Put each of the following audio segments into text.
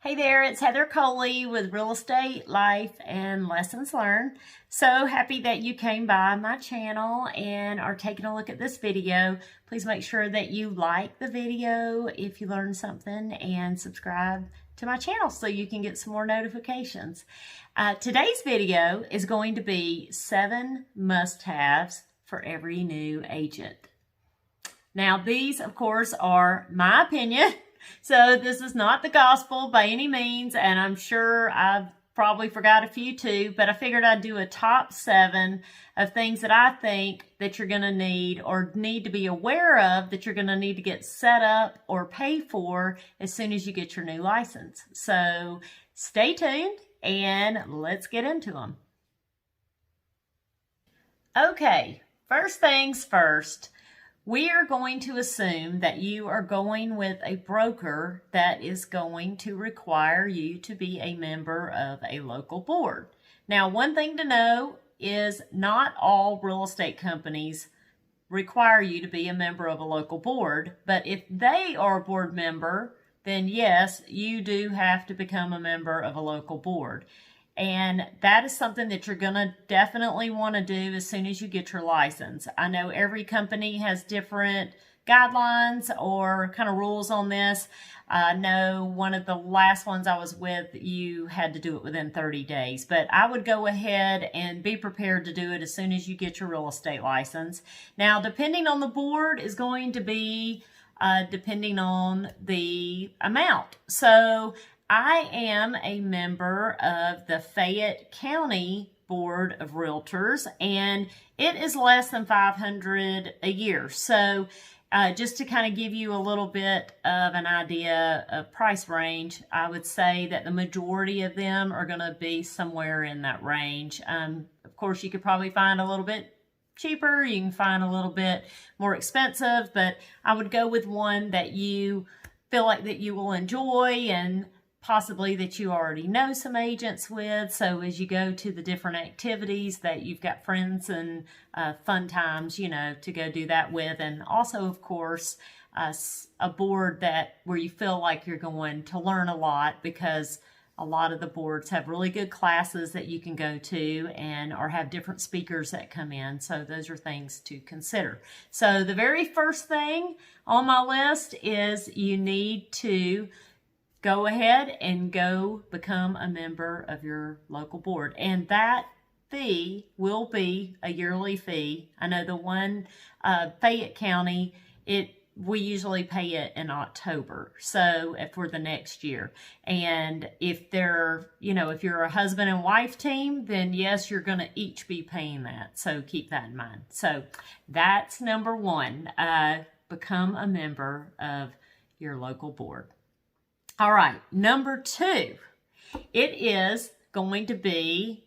Hey there, it's Heather Coley with Real Estate, Life, and Lessons Learned. So happy that you came by my channel and are taking a look at this video. Please make sure that you like the video if you learned something and subscribe to my channel so you can get some more notifications. Today's video is going to be 7 must-haves for every new agent. Now these, of course, are my opinion. So this is not the gospel by any means, and I'm sure I've probably forgot a few too, but I figured I'd do a top 7 of things that I think that you're going to need or need to be aware of that you're going to need to get set up or pay for as soon as you get your new license. So stay tuned and let's get into them. Okay, first things first. We are going to assume that you are going with a broker that is going to require you to be a member of a local board. Now, one thing to know is not all real estate companies require you to be a member of a local board, but if they are a board member, then yes, you do have to become a member of a local board. And that is something that you're going to definitely want to do as soon as you get your license. I know every company has different guidelines or kind of rules on this. I know one of the last ones I was with, you had to do it within 30 days. But I would go ahead and be prepared to do it as soon as you get your real estate license. Now, depending on the board is going to be depending on the amount. So I am a member of the Fayette County Board of Realtors, and it is less than $500 a year. So just to kind of give you a little bit of an idea of price range, I would say that the majority of them are going to be somewhere in that range. Of course, you could probably find a little bit cheaper. You can find a little bit more expensive, but I would go with one that you feel like that you will enjoy and possibly that you already know some agents with. So as you go to the different activities that you've got friends and fun times, you know, to go do that with. And also, of course, a board where you feel like you're going to learn a lot, because a lot of the boards have really good classes that you can go to or have different speakers that come in. So those are things to consider. So the very first thing on my list is you need to go ahead and go become a member of your local board. And that fee will be a yearly fee. I know the one, Fayette County, we usually pay it in October, so for the next year. And if if you're a husband and wife team, then yes, you're going to each be paying that. So keep that in mind. So that's number 1, become a member of your local board. All right, number 2, it is going to be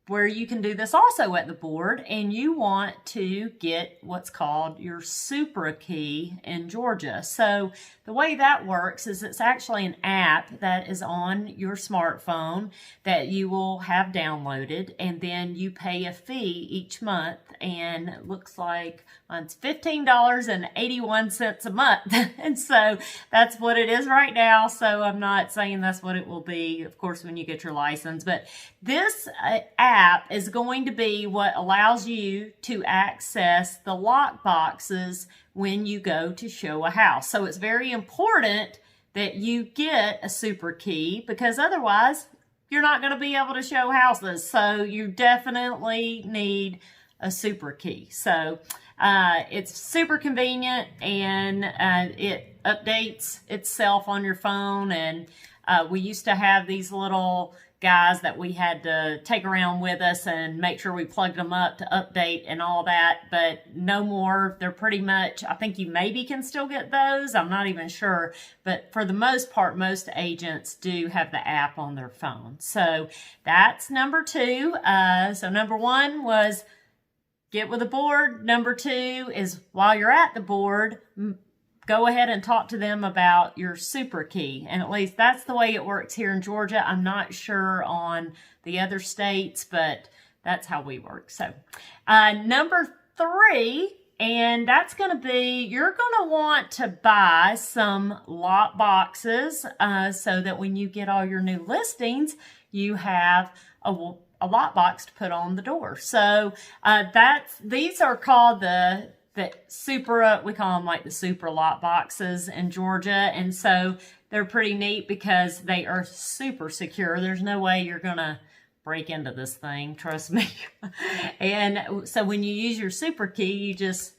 where you can do this also at the board, and you want to get what's called your super key in Georgia. So the way that works is it's actually an app that is on your smartphone that you will have downloaded, and then you pay a fee each month, and it looks like it's $15.81 a month. And so that's what it is right now. So I'm not saying that's what it will be, of course, when you get your license. But this app is going to be what allows you to access the lock boxes when you go to show a house. So it's very important that you get a super key, because otherwise you're not going to be able to show houses. So you definitely need a super key. So it's super convenient, and it updates itself on your phone. And we used to have these little guys that we had to take around with us and make sure we plugged them up to update and all that, but no more. They're pretty much, I think you maybe can still get those. I'm not even sure, but for the most part, most agents do have the app on their phone. So that's number 2. So number 1 was get with a board. Number 2 is while you're at the board, go ahead and talk to them about your super key. And at least that's the way it works here in Georgia. I'm not sure on the other states, but that's how we work. So number 3 And that's going to be, you're going to want to buy some lot boxes so that when you get all your new listings, you have a lot box to put on the door. So these are called the super, we call them like the super lot boxes in Georgia. And so they're pretty neat because they are super secure. There's no way you're going to break into this thing, trust me. And so when you use your super key, you just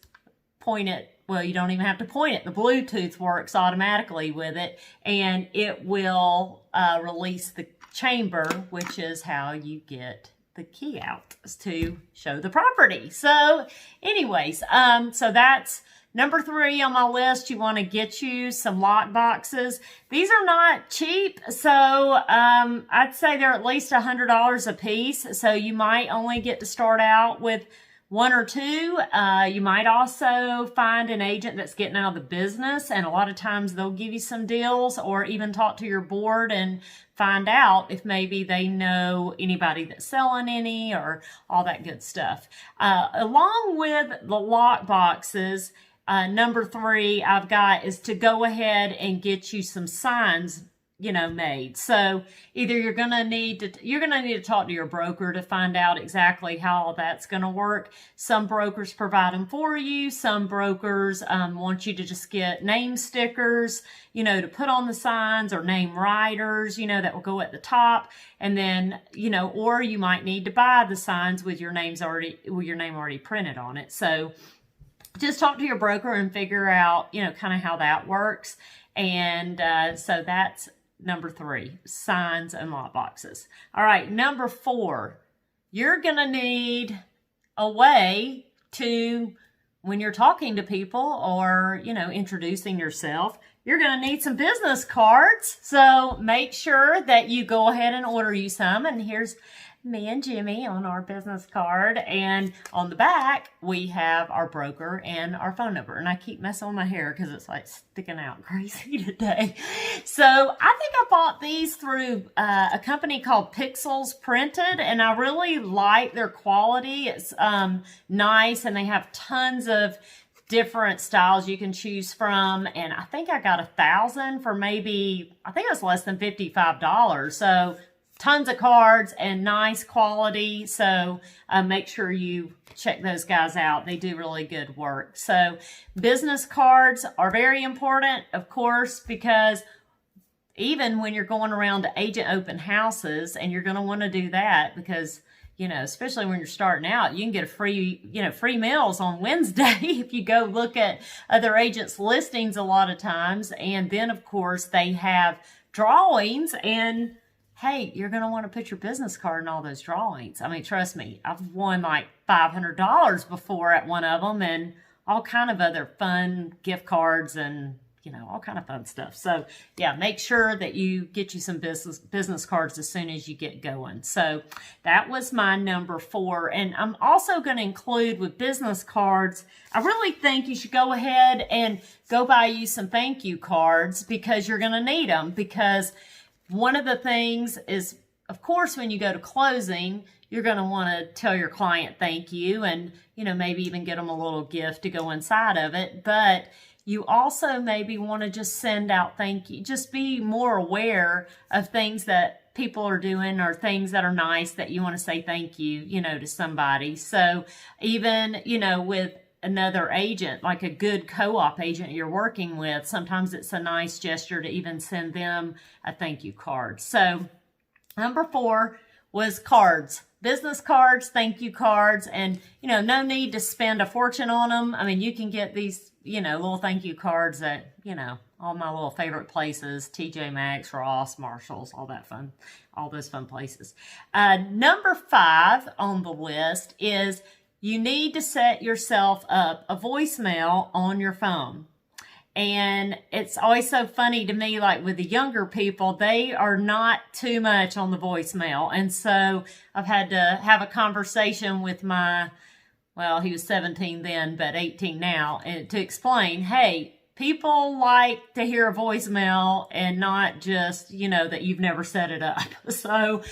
point it. Well, you don't even have to point it. The Bluetooth works automatically with it, and it will release the chamber, which is how you get the key out to show the property. So anyways, so that's number 3 on my list. You want to get you some lock boxes. These are not cheap, so I'd say they're at least $100 a piece. So you might only get to start out with 1 or 2. You might also find an agent that's getting out of the business, and a lot of times they'll give you some deals, or even talk to your board and find out if maybe they know anybody that's selling any, or all that good stuff. Along with the lock boxes, number 3 I've got is to go ahead and get you some signs, made. So either you're going to need to talk to your broker to find out exactly how all that's going to work. Some brokers provide them for you. Some brokers want you to just get name stickers, to put on the signs, or name writers, that will go at the top. And then, or you might need to buy the signs with your name already printed on it. So just talk to your broker and figure out, kind of how that works. And so that's number 3, signs and lot boxes. All right, number 4, you're going to need a way to, when you're talking to people or, introducing yourself, you're going to need some business cards. So make sure that you go ahead and order you some. And here's me and Jimmy on our business card, and on the back we have our broker and our phone number. And I keep messing with my hair because it's like sticking out crazy today. So I think I bought these through a company called Pixels Printed, and I really like their quality. It's nice, and they have tons of different styles you can choose from. And I think I got 1,000 for maybe, I think it was less than $55. So tons of cards and nice quality. So make sure you check those guys out. They do really good work. So business cards are very important, of course, because even when you're going around to agent open houses, and you're going to want to do that because, especially when you're starting out, you can get a free meals on Wednesday if you go look at other agents' listings a lot of times. And then, of course, they have drawings, and hey, you're going to want to put your business card in all those drawings. I mean, trust me, I've won like $500 before at one of them, and all kind of other fun gift cards and, all kind of fun stuff. So yeah, make sure that you get you some business cards as soon as you get going. So that was my number 4. And I'm also going to include with business cards, I really think you should go ahead and go buy you some thank you cards, because you're going to need them. Because one of the things is, of course, when you go to closing, you're going to want to tell your client thank you, and, maybe even get them a little gift to go inside of it. But you also maybe want to just send out thank you. Just be more aware of things that people are doing, or things that are nice that you want to say thank you, to somebody. So even, with another agent, like a good co-op agent you're working with, sometimes it's a nice gesture to even send them a thank you card. So number 4 was cards, business cards, thank you cards, and no need to spend a fortune on them. I mean, you can get these little thank you cards at all my little favorite places, TJ Maxx, Ross, Marshalls, all those fun places. Number 5 on the list is you need to set yourself up a voicemail on your phone. And it's always so funny to me, like with the younger people, they are not too much on the voicemail. And so I've had to have a conversation with he was 17 then, but 18 now, and to explain, hey, people like to hear a voicemail and not just, that you've never set it up. So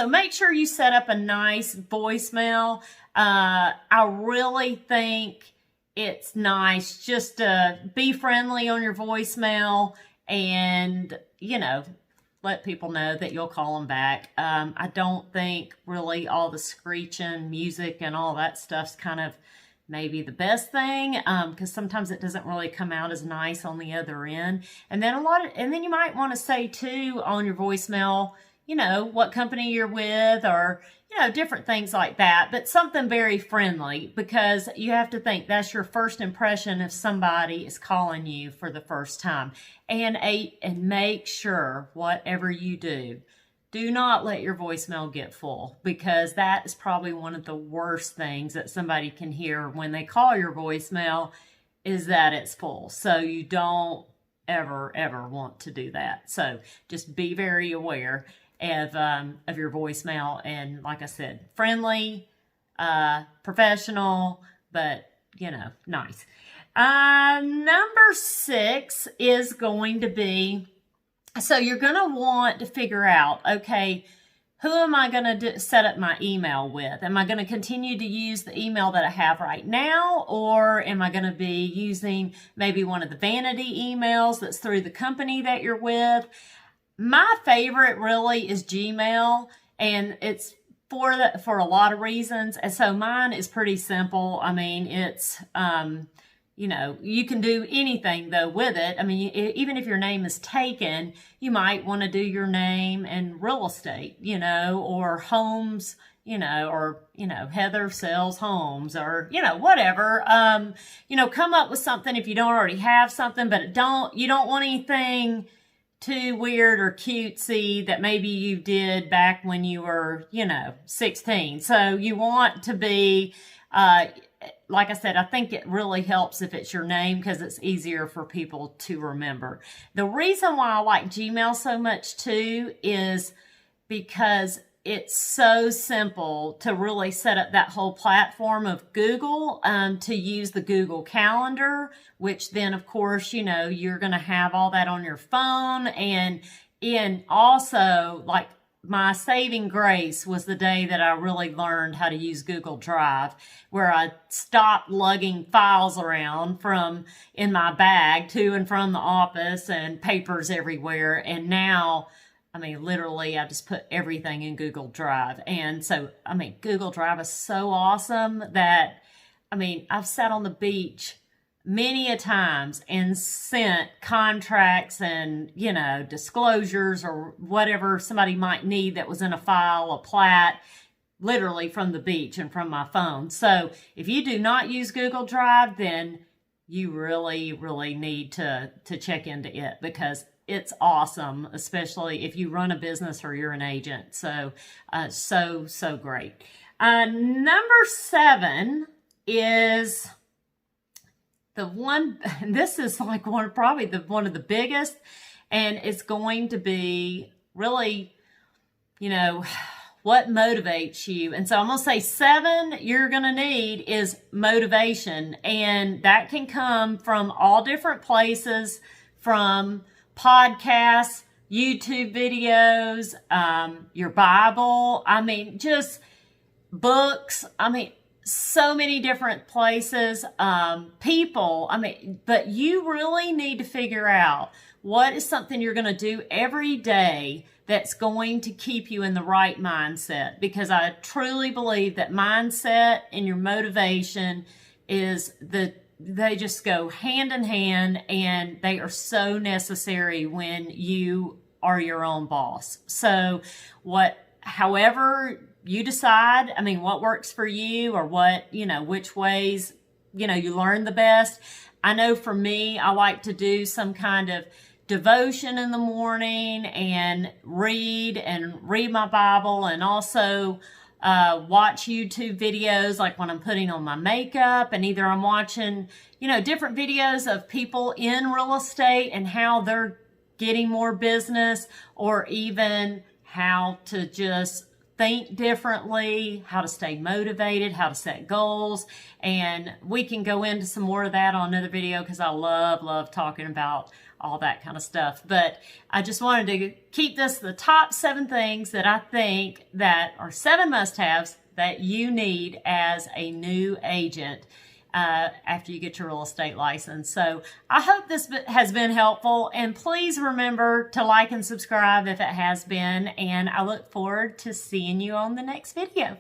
make sure you set up a nice voicemail. I really think it's nice just to be friendly on your voicemail and, let people know that you'll call them back. I don't think really all the screeching music and all that stuff's kind of maybe the best thing, because sometimes it doesn't really come out as nice on the other end. And then and then you might want to say too on your voicemail, what company you're with, or, different things like that, but something very friendly, because you have to think that's your first impression if somebody is calling you for the first time. And make sure whatever you do not let your voicemail get full, because that is probably one of the worst things that somebody can hear when they call your voicemail, is that it's full. So you don't ever want to do that. So just be very aware of your voicemail, and like I said, friendly, professional, but nice. Number 6 is going to be, so you're going to want to figure out, okay, who am I going to set up my email with? Am I going to continue to use the email that I have right now, or am I going to be using maybe one of the vanity emails that's through the company that you're with? My favorite really is Gmail, and it's for a lot of reasons. And so mine is pretty simple. I mean, it's, you can do anything though with it. I mean, even if your name is taken, you might want to do your name and real estate, or homes, or, Heather sells homes, or, whatever. Come up with something if you don't already have something, but you don't want anything too weird or cutesy that maybe you did back when you were, 16. So you want to be, like I said, I think it really helps if it's your name, because it's easier for people to remember. The reason why I like Gmail so much too is because it's so simple to really set up that whole platform of Google, to use the Google Calendar, which then of course, you're going to have all that on your phone. And also, like, my saving grace was the day that I really learned how to use Google Drive, where I stopped lugging files around in my bag to and from the office and papers everywhere. And now, I mean, literally, I just put everything in Google Drive. And so, I mean, Google Drive is so awesome that, I've sat on the beach many a times and sent contracts and, disclosures or whatever somebody might need that was in a file, a plat, literally from the beach and from my phone. So if you do not use Google Drive, then you really, really need to check into it, because it's awesome, especially if you run a business or you're an agent. So, so great. Number 7 is the one, this is like probably one of the biggest, and it's going to be really, what motivates you. And so I'm going to say 7 you're going to need is motivation. And that can come from all different places, from podcasts, YouTube videos, your Bible, just books, so many different places, people, but you really need to figure out what is something you're going to do every day that's going to keep you in the right mindset, because I truly believe that mindset and your motivation they just go hand in hand, and they are so necessary when you are your own boss. So however you decide, what works for you, or which ways, you learn the best. I know for me, I like to do some kind of devotion in the morning and read my Bible, and also watch YouTube videos, like when I'm putting on my makeup, and either I'm watching, different videos of people in real estate and how they're getting more business, or even how to just think differently, how to stay motivated, how to set goals. And we can go into some more of that on another video, because I love talking about all that kind of stuff. But I just wanted to keep this the top 7 things that I think that are 7 must-haves that you need as a new agent. after you get your real estate license. So I hope this has been helpful, and please remember to like and subscribe if it has been, and I look forward to seeing you on the next video.